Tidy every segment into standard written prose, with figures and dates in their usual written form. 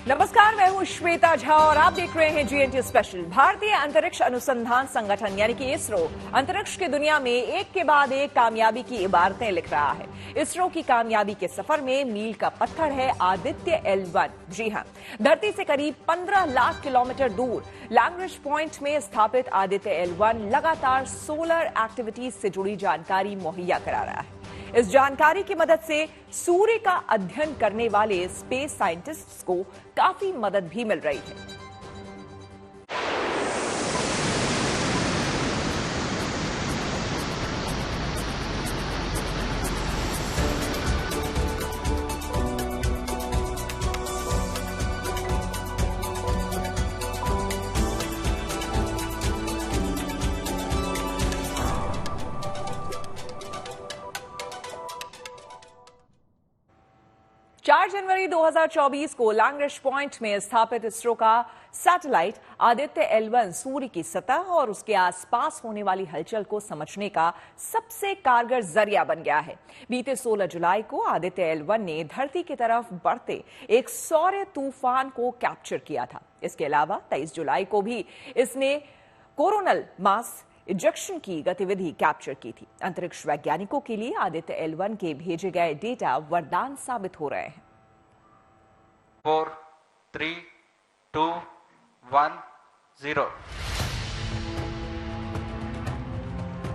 नमस्कार, मैं हूं श्वेता झा और आप देख रहे हैं जीएनटी स्पेशल। भारतीय अंतरिक्ष अनुसंधान संगठन यानी कि इसरो अंतरिक्ष की दुनिया में एक के बाद एक कामयाबी की इबारतें लिख रहा है। इसरो की कामयाबी के सफर में मील का पत्थर है आदित्य L1। जी हां, धरती से करीब 15 लाख किलोमीटर दूर लैग्रेंज पॉइंट में स्थापित आदित्य L1 लगातार सोलर एक्टिविटीज से जुड़ी जानकारी मुहैया करा रहा है। इस जानकारी की मदद से सूर्य का अध्ययन करने वाले स्पेस साइंटिस्ट्स को काफी मदद भी मिल रही है। जनवरी 2024 को लैग्रेंज पॉइंट में स्थापित इसरो का सैटेलाइट आदित्य L1 सूर्य की सतह और उसके आसपास होने वाली हलचल को समझने का सबसे कारगर जरिया बन गया है। बीते 16 जुलाई को आदित्य L1 ने धरती की तरफ बढ़ते एक सौर तूफान को कैप्चर किया था। इसके अलावा 23 जुलाई को भी इसने कोरोनल मास इजेक्शन की गतिविधि कैप्चर की थी। अंतरिक्ष वैज्ञानिकों के लिए आदित्य L1 के भेजे गए डेटा वरदान साबित हो रहे हैं। 4, 3, 2, 1, 0.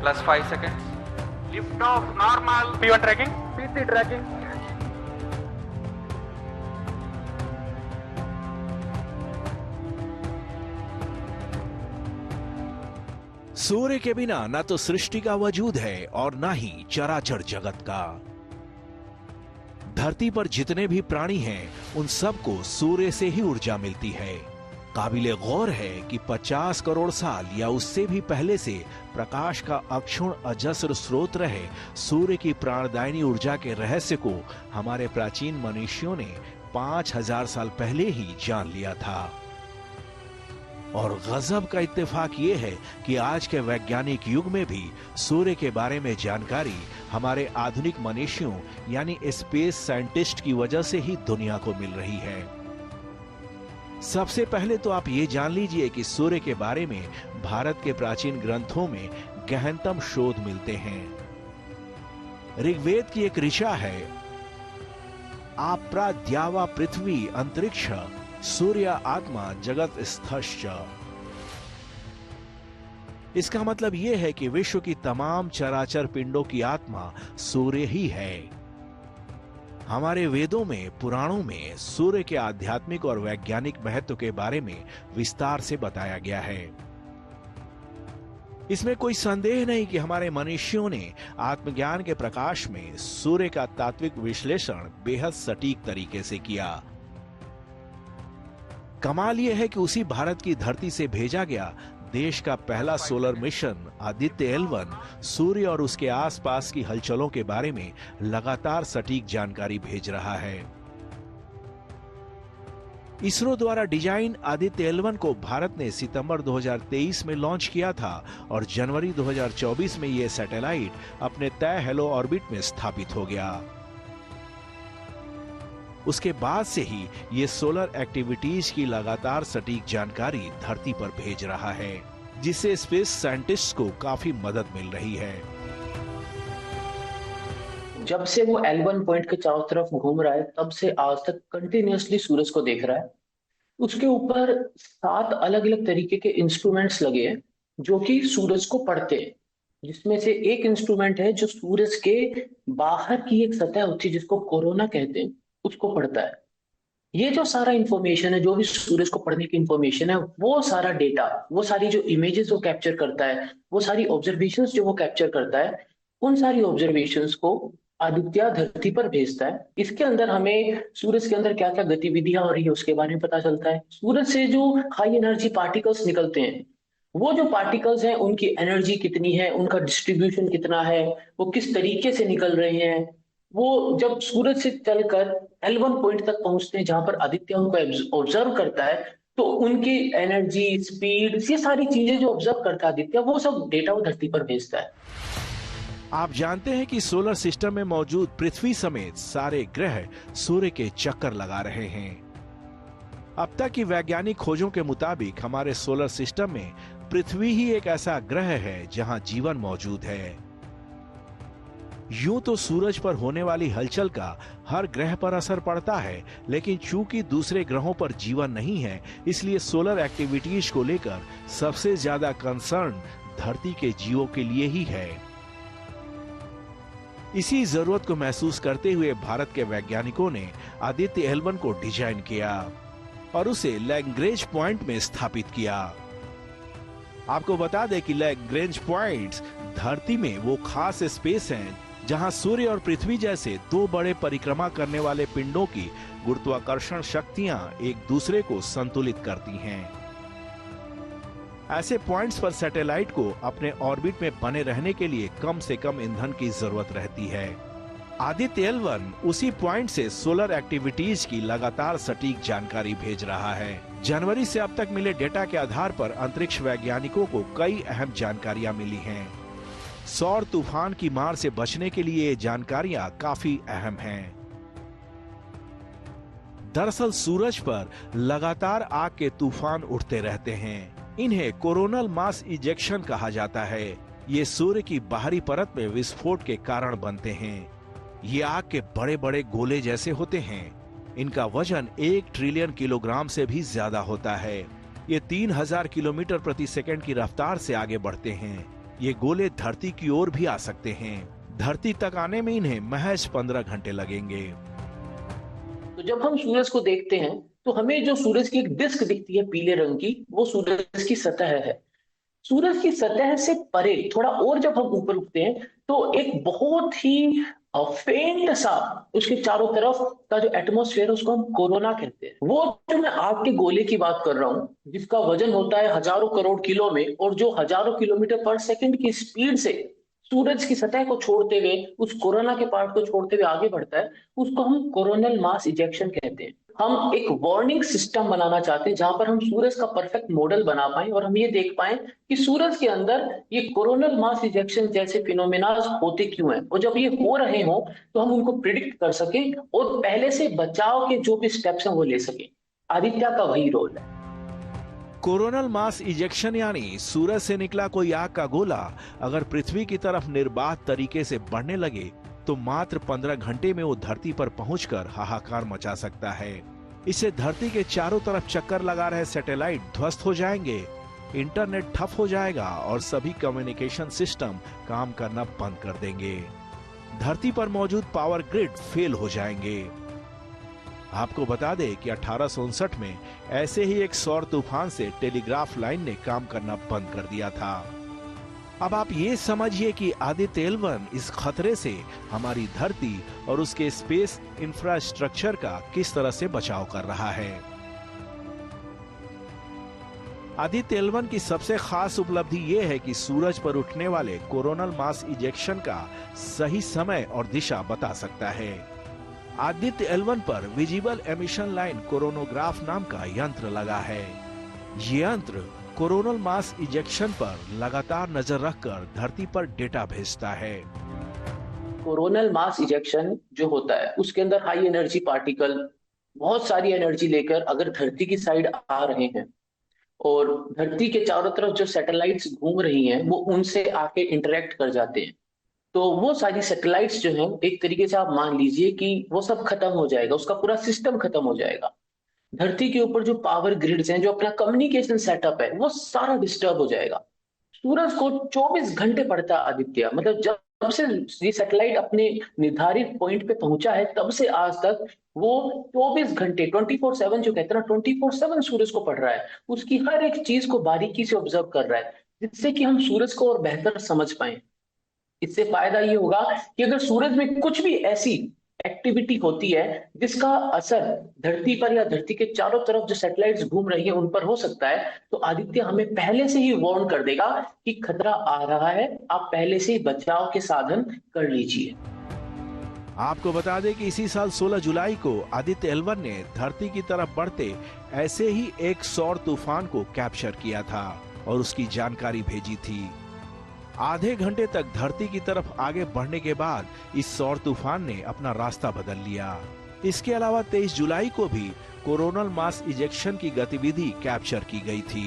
Plus 5 seconds. Lift off normal. P1 tracking. PC tracking. सूर्य के बिना न तो सृष्टि का वजूद है और न ही चराचर जगत का। धरती पर जितने भी प्राणी हैं, उन सबको सूर्य से ही ऊर्जा मिलती है। काबिले गौर है कि 50 करोड़ साल या उससे भी पहले से प्रकाश का अक्षुण अजस्र स्रोत रहे सूर्य की प्राणदायिनी ऊर्जा के रहस्य को हमारे प्राचीन मनुष्यों ने 5000 साल पहले ही जान लिया था। और गजब का इत्तेफाक ये है कि आज के वैज्ञानिक युग में भी सूर्य के बारे में जानकारी हमारे आधुनिक मनुष्यों यानी स्पेस साइंटिस्ट की वजह से ही दुनिया को मिल रही है। सबसे पहले तो आप ये जान लीजिए कि सूर्य के बारे में भारत के प्राचीन ग्रंथों में गहनतम शोध मिलते हैं। ऋग्वेद की एक ऋचा है, आपरा द्यावा पृथ्वी अंतरिक्ष सूर्य आत्मा जगत स्थश्च। इसका मतलब यह है कि विश्व की तमाम चराचर पिंडों की आत्मा सूर्य ही है। हमारे वेदों में, पुराणों में सूर्य के आध्यात्मिक और वैज्ञानिक महत्व के बारे में विस्तार से बताया गया है। इसमें कोई संदेह नहीं कि हमारे मनुष्यों ने आत्मज्ञान के प्रकाश में सूर्य का तात्विक विश्लेषण बेहद सटीक तरीके से किया। कमाल यह है कि उसी भारत की धरती से भेजा गया देश का पहला सोलर मिशन आदित्य L1 सूर्य और उसके आसपास की हलचलों के बारे में लगातार सटीक जानकारी भेज रहा है। इसरो द्वारा डिजाइन आदित्य L1 को भारत ने सितंबर 2023 में लॉन्च किया था और जनवरी 2024 में यह सैटेलाइट अपने तय हेलो ऑर्बिट में स्थापित हो गया। उसके बाद से ही ये सोलर एक्टिविटीज की लगातार सटीक जानकारी धरती पर भेज रहा है, जिससे स्पेस साइंटिस्ट को काफी मदद मिल रही है। जब से वो L1 पॉइंट के चारों तरफ घूम रहा है, तब से आज तक कंटिन्यूअसली सूरज को देख रहा है। उसके ऊपर 7 अलग अलग तरीके के इंस्ट्रूमेंट्स लगे हैं जो कि सूरज को पढ़ते हैं, जिसमें से एक इंस्ट्रूमेंट है जो सूरज के बाहर की एक सतह होती है जिसको कोरोना कहते हैं, उसको पढ़ता है। ये जो सारा इंफॉर्मेशन है, जो भी सूरज को पढ़ने की इंफॉर्मेशन है, वो सारा डेटा, वो सारी जो इमेजेस वो कैप्चर करता है, वो सारी ऑब्जर्वेशंस जो वो कैप्चर करता है, उन सारी ऑब्जर्वेशंस को आदित्य धरती पर भेजता है। इसके अंदर हमें सूरज के अंदर क्या क्या गतिविधियां हो रही है उसके बारे में पता चलता है। सूरज से जो हाई एनर्जी पार्टिकल्स निकलते हैं, वो जो पार्टिकल्स हैं उनकी एनर्जी कितनी है, उनका डिस्ट्रीब्यूशन कितना है, वो किस तरीके से निकल रहे हैं, वो जब सूरज से चलकर L1 पॉइंट तक पहुंचते हैं जहां पर आदित्य उनको ऑब्जर्व करता है, तो उनकी एनर्जी, स्पीड, ये सारी चीजें जो ऑब्जर्व करता है आदित्य, वो सब डेटा वो धरती पर भेजता है। आप जानते हैं कि सोलर सिस्टम में मौजूद पृथ्वी समेत सारे ग्रह सूर्य के चक्कर लगा रहे हैं। अब तक की वैज्ञानिक खोजों के मुताबिक हमारे सोलर सिस्टम में पृथ्वी ही एक ऐसा ग्रह है जहां जीवन मौजूद है। यूं तो सूरज पर होने वाली हलचल का हर ग्रह पर असर पड़ता है, लेकिन चूंकि दूसरे ग्रहों पर जीवन नहीं है, इसलिए सोलर एक्टिविटीज को लेकर सबसे ज्यादा कंसर्न धरती के जीवों के लिए ही है। इसी जरूरत को महसूस करते हुए भारत के वैज्ञानिकों ने आदित्य L1 को डिजाइन किया और उसे लैग्रेंज पॉइंट में स्थापित किया। आपको बता दें कि लैग्रेंज पॉइंट्स धरती में वो खास स्पेस हैं जहां सूर्य और पृथ्वी जैसे दो बड़े परिक्रमा करने वाले पिंडों की गुरुत्वाकर्षण शक्तियां एक दूसरे को संतुलित करती हैं। ऐसे पॉइंट्स पर सैटेलाइट को अपने ऑर्बिट में बने रहने के लिए कम से कम ईंधन की जरूरत रहती है। आदित्य L1 उसी पॉइंट से सोलर एक्टिविटीज की लगातार सटीक जानकारी भेज रहा है। जनवरी से अब तक मिले डेटा के आधार पर अंतरिक्ष वैज्ञानिकों को कई अहम जानकारियां मिली हैं। सौर तूफान की मार से बचने के लिए ये जानकारियां काफी अहम हैं। दरअसल सूरज पर लगातार आग के तूफान उठते रहते हैं। इन्हें कोरोनल मास इजेक्शन कहा जाता है। ये सूर्य की बाहरी परत में विस्फोट के कारण बनते हैं। ये आग के बड़े बड़े गोले जैसे होते हैं। इनका वजन 1 ट्रिलियन किलोग्राम से भी ज्यादा होता है। ये 3000 किलोमीटर प्रति सेकंड की रफ्तार से आगे बढ़ते हैं। ये गोले धरती की ओर भी आ सकते हैं। धरती तक आने में इन्हें महज 15 घंटे लगेंगे। तो जब हम सूरज को देखते हैं तो हमें जो सूरज की एक डिस्क दिखती है पीले रंग की, वो सूरज की सतह है। सूरज की सतह से परे थोड़ा और जब हम ऊपर उठते हैं तो एक बहुत ही फेंट सा उसके चारों तरफ का जो एटमॉस्फेयर है उसको हम कोरोना कहते हैं। वो जो मैं आग के गोले की बात कर रहा हूं जिसका वजन होता है हजारों करोड़ किलो में और जो हजारों किलोमीटर पर सेकंड की स्पीड से सूरज की सतह को छोड़ते हुए उस कोरोना के पार्ट को छोड़ते हुए आगे बढ़ता है, उसको हम कोरोनल मास इजेक्शन कहते हैं। हम एक वार्निंग सिस्टम बनाना चाहते हैं जहां पर हम सूरज का परफेक्ट मॉडल बना पाए और हम ये देख पाए कि सूरज के अंदर ये कोरोनल मास इजेक्शन जैसे फिनोमेनाज होते क्यों हैं, और जब ये हो रहे हों तो हम उनको प्रिडिक्ट कर सके और पहले से बचाव के जो भी स्टेप्स हैं वो ले सके। आदित्य का वही रोल है। कोरोनल मास इजेक्शन यानी सूरज से निकला कोई आग का गोला अगर पृथ्वी की तरफ निर्बाध तरीके से बढ़ने लगे तो मात्र 15 घंटे में वो धरती पर पहुंचकर हाहाकार मचा सकता है। इससे धरती के चारों तरफ चक्कर लगा रहे सैटेलाइट ध्वस्त हो जाएंगे, इंटरनेट ठप हो जाएगा और सभी कम्युनिकेशन सिस्टम काम करना बंद कर देंगे। धरती पर मौजूद पावर ग्रिड फेल हो जाएंगे। आपको बता दें कि 1859 में ऐसे ही एक सौर तूफान से टेलीग्राफ लाइन ने काम करना बंद कर दिया था। अब आप ये समझिए कि आदित्य L1 इस खतरे से हमारी धरती और उसके स्पेस इंफ्रास्ट्रक्चर का किस तरह से बचाव कर रहा है। आदित्य L1 की सबसे खास उपलब्धि यह है कि सूरज पर उठने वाले कोरोनल मास इजेक्शन का सही समय और दिशा बता सकता है। आदित्य L1 पर विजिबल एमिशन लाइन कोरोनोग्राफ नाम का यंत्र लगा है। ये यंत्र कोरोनल मास इजेक्शन पर लगातार नजर रखकर धरती पर डेटा भेजता है। कोरोनल मास इजेक्शन जो होता है उसके अंदर हाई एनर्जी पार्टिकल बहुत सारी एनर्जी लेकर अगर धरती की साइड आ रहे हैं और धरती के चारों तरफ जो सैटेलाइट्स घूम रही हैं वो उनसे आके इंटरेक्ट कर जाते हैं, तो वो सारी सैटेलाइट्स जो हैं एक तरीके से आप मान लीजिए कि वो सब खत्म हो जाएगा, उसका पूरा सिस्टम खत्म हो जाएगा। धरती के ऊपर जो पावर ग्रिड्स हैं, जो अपना कम्युनिकेशन सेटअप है, वो सारा डिस्टर्ब हो जाएगा। सूरज को 24 घंटे पड़ता है आदित्य, मतलब जब से ये सैटेलाइट अपने निर्धारित पॉइंट पे पहुंचा है तब से आज तक वो 24 घंटे 24/7 जो कहते हैं ना 24/7 सूरज को पड़ रहा है। उसकी हर एक चीज को बारीकी से ऑब्जर्व कर रहा है जिससे कि हम सूरज को और बेहतर समझ पाए। इससे फायदा ये होगा कि अगर सूरज में कुछ भी ऐसी एक्टिविटी होती है जिसका असर धरती पर या धरती के चारों तरफ जो सैटेलाइट्स घूम रही हैं उन पर हो सकता है, तो आदित्य हमें पहले से ही वार्न कर देगा कि खतरा आ रहा है, आप पहले से ही बचाव के साधन कर लीजिए। आपको बता दें कि इसी साल 16 जुलाई को आदित्य L1 ने धरती की तरफ बढ़ते ऐसे ही एक सौर तूफान को कैप्चर किया था और उसकी जानकारी भेजी थी। आधे घंटे तक धरती की तरफ आगे बढ़ने के बाद इस सौर तूफान ने अपना रास्ता बदल लिया। इसके अलावा 23 जुलाई को भी कोरोनल मास इजेक्शन की गतिविधि कैप्चर की गई थी।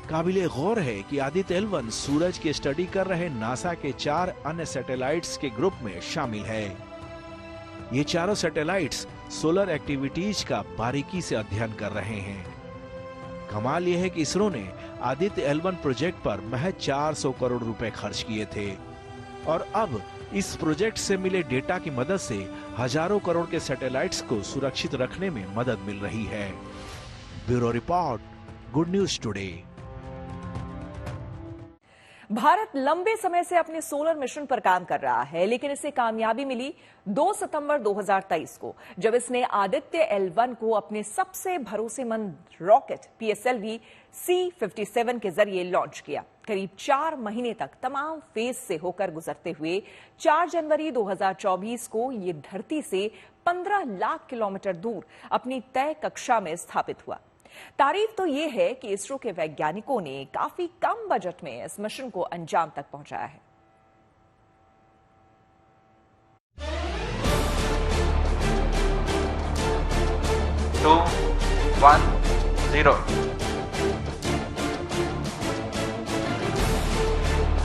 काबिले गौर है कि आदित्य L1 सूरज की स्टडी कर रहे नासा के 4 अन्य सैटेलाइट्स के ग्रुप में शामिल है। ये चारों सैटेलाइट्स सोलर एक्टिविटीज का बारीकी से अध्ययन कर रहे हैं। कमाल यह है कि इसरो ने आदित्य L1 प्रोजेक्ट पर महज 400 करोड़ रुपए खर्च किए थे और अब इस प्रोजेक्ट से मिले डेटा की मदद से हजारों करोड़ के सैटेलाइट्स को सुरक्षित रखने में मदद मिल रही है। Bureau report, good news today. Bharat लंबे समय से अपने सोलर मिशन पर काम कर रहा है, लेकिन इसे कामयाबी मिली 2 सितंबर 2023 को, जब इसने आदित्य L1 को अपने सबसे भरोसेमंद रॉकेट PSLV C-57 के जरिए लॉन्च किया। करीब 4 महीने तक तमाम फेज से होकर गुजरते हुए 4 जनवरी 2024 को ये धरती से 15 लाख किलोमीटर दूर अपनी तय कक्षा में स्थापित हुआ। तारीफ तो ये है कि इसरो के वैज्ञानिकों ने काफी कम बजट में इस मिशन को अंजाम तक पहुंचाया है। Two, 1, 0.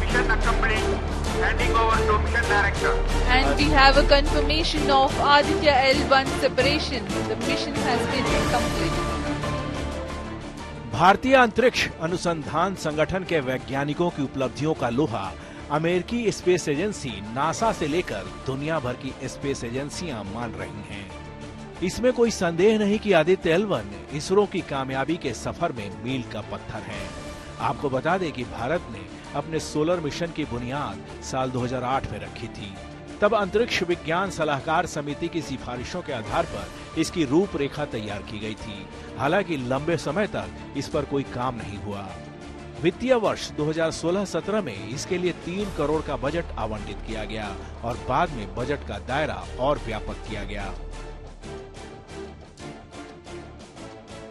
Mission accomplished. Handing over to mission director. And we have a confirmation of Aditya L1 separation. The mission has been complete. भारतीय अंतरिक्ष अनुसंधान संगठन के वैज्ञानिकों की उपलब्धियों का लोहा अमेरिकी स्पेस एजेंसी नासा से लेकर दुनिया भर की स्पेस एजेंसियां मान रही हैं। इसमें कोई संदेह नहीं कि आदित्य L1 इसरो की कामयाबी के सफर में मील का पत्थर है। आपको बता दें कि भारत ने अपने सोलर मिशन की बुनियाद साल 2008 में रखी थी। तब अंतरिक्ष विज्ञान सलाहकार समिति की सिफारिशों के आधार पर इसकी रूपरेखा तैयार की गई थी। हालांकि लंबे समय तक इस पर कोई काम नहीं हुआ। वित्तीय वर्ष 2016-17 में इसके लिए 3 करोड़ का बजट आवंटित किया गया और बाद में बजट का दायरा और व्यापक किया गया।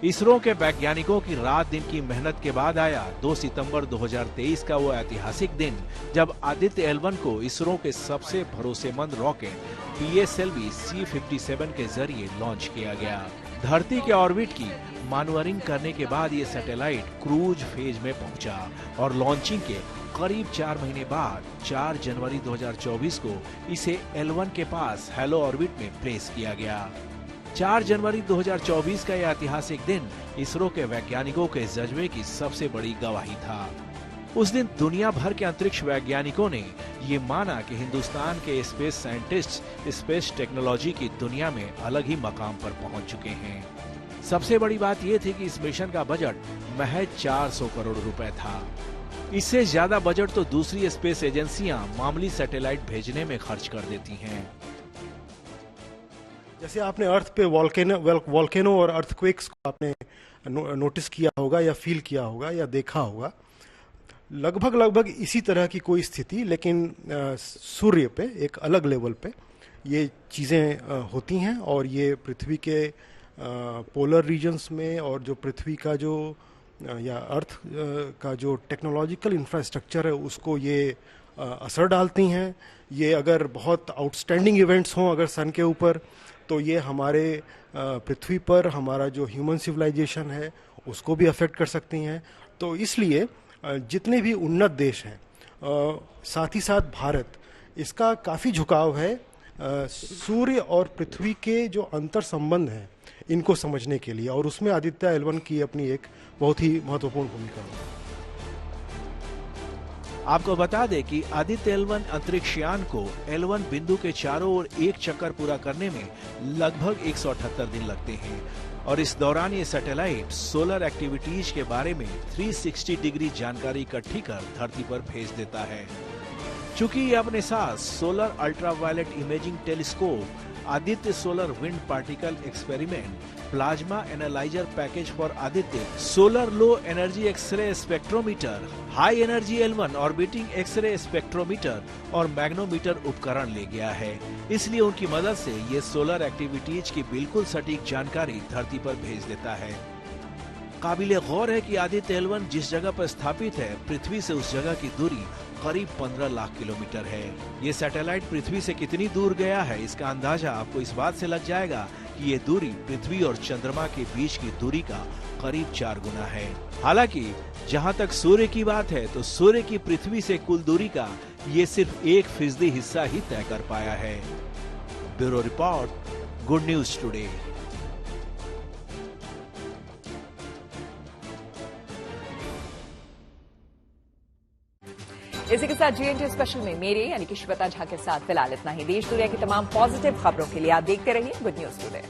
इसरो के वैज्ञानिकों की रात दिन की मेहनत के बाद आया 2 सितंबर 2023 का वो ऐतिहासिक दिन, जब आदित्य L1 को इसरो के सबसे भरोसेमंद रॉकेट PSLV C-57 के जरिए लॉन्च किया गया। धरती के ऑर्बिट की मानवरिंग करने के बाद ये सैटेलाइट क्रूज फेज में पहुंचा और लॉन्चिंग के करीब 4 महीने बाद 4 जनवरी 2024 को इसे L1 के पास हेलो ऑर्बिट में प्लेस किया गया। 4 जनवरी 2024 का यह ऐतिहासिक दिन इसरो के वैज्ञानिकों के जज्बे की सबसे बड़ी गवाही था। उस दिन दुनिया भर के अंतरिक्ष वैज्ञानिकों ने ये माना कि हिंदुस्तान के स्पेस साइंटिस्ट स्पेस टेक्नोलॉजी की दुनिया में अलग ही मकाम पर पहुंच चुके हैं। सबसे बड़ी बात यह थी कि इस मिशन का बजट महज 400 करोड़ रुपए था। इससे ज्यादा बजट तो दूसरी स्पेस एजेंसियां मामूली सैटेलाइट भेजने में खर्च कर देती हैं। जैसे आपने अर्थ पे वॉल्केनो और अर्थक्वेक्स को आपने नोटिस किया होगा या फील किया होगा या देखा होगा, लगभग इसी तरह की कोई स्थिति, लेकिन सूर्य पे एक अलग लेवल पे ये चीज़ें होती हैं और ये पृथ्वी के पोलर रीजन्स में और जो पृथ्वी का जो या अर्थ का जो टेक्नोलॉजिकल इंफ्रास्ट्रक्चर है उसको ये असर डालती हैं। ये अगर बहुत आउटस्टैंडिंग इवेंट्स हों अगर सन के ऊपर, तो ये हमारे पृथ्वी पर हमारा जो ह्यूमन सिविलाइजेशन है उसको भी अफेक्ट कर सकती हैं। तो इसलिए जितने भी उन्नत देश हैं, साथ ही साथ भारत, इसका काफ़ी झुकाव है सूर्य और पृथ्वी के जो अंतर संबंध हैं इनको समझने के लिए, और उसमें आदित्य L1 की अपनी एक बहुत ही महत्वपूर्ण भूमिका है। आपको बता दें कि आदित्य L1 अंतरिक्षयान को L1 बिंदु के चारों ओर एक चक्कर पूरा करने में लगभग 178 दिन लगते हैं और इस दौरान ये सैटेलाइट सोलर एक्टिविटीज के बारे में 360 डिग्री जानकारी इकट्ठी कर धरती पर भेज देता है। चूंकि ये अपने साथ solar ultraviolet imaging telescope, Aditya solar wind particle experiment, plasma analyser package for Aditya, solar low energy X ray spectrometer, high energy L1 orbiting X ray spectrometer और मैग्नोमीटर उपकरण ले गया है। इसलिए उनकी मदद से ये सोलर एक्टिविटीज की बिल्कुल सटीक जानकारी धरती पर भेज देता है। काबिले गौर है कि आदित्य L1 जिस जगह पर स्थापित है, पृथ्वी से उस जगह की दूरी करीब 15 लाख किलोमीटर है। ये सैटेलाइट पृथ्वी से कितनी दूर गया है, इसका अंदाजा आपको इस बात से लग जाएगा कि ये दूरी पृथ्वी और चंद्रमा के बीच की दूरी का करीब 4 गुना है। हालांकि जहां तक सूर्य की बात है तो सूर्य की पृथ्वी से कुल दूरी का ये सिर्फ 1% हिस्सा ही तय कर पाया है। Bureau report, good news today. इसी के साथ GNT स्पेशल में मेरे यानी कि श्वेता झा के साथ फिलहाल इतना ही। देश दुनिया की तमाम पॉजिटिव खबरों के लिए आप देखते रहिए गुड न्यूज टुडे।